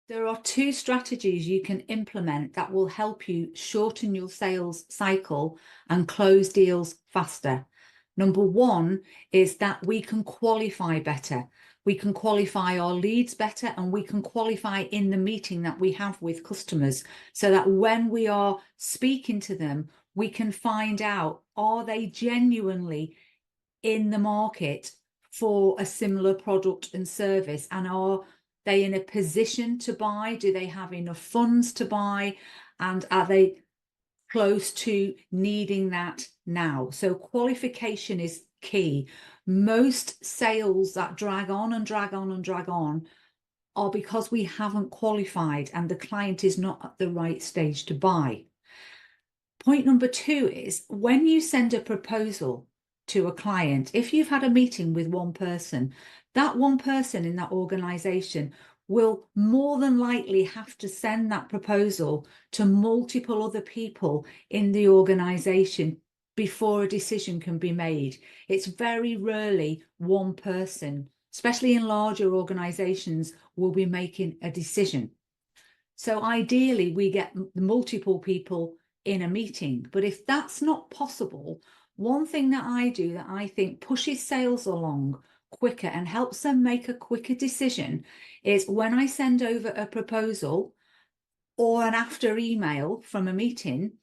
There are two strategies you can implement that will help you shorten your sales cycle and close deals faster. Number one is that we can qualify better. We can qualify our leads better, and we can qualify in the meeting that we have with customers, so that when we are speaking to them, we can find out, are they genuinely in the market for a similar product and service, and are they in a position to buy? Do they have enough funds to buy? And are they close to needing that now? So qualification is key. Most sales that drag on and drag on and drag on are because we haven't qualified and the client is not at the right stage to buy. Point number two is, when you send a proposal to a client, if you've had a meeting with one person, that one person in that organization will more than likely have to send that proposal to multiple other people in the organization before a decision can be made. It's very rarely one person, especially in larger organizations, will be making a decision. So ideally, we get multiple people in a meeting. But if that's not possible, one thing that I do that I think pushes sales along quicker and helps them make a quicker decision is, when I send over a proposal or an after email from a meeting,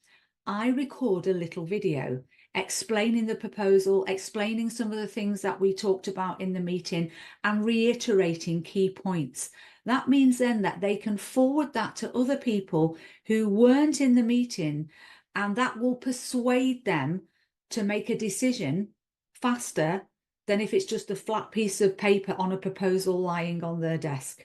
I record a little video explaining the proposal, explaining some of the things that we talked about in the meeting, and reiterating key points. That means then that they can forward that to other people who weren't in the meeting, and that will persuade them to make a decision faster than if it's just a flat piece of paper on a proposal lying on their desk.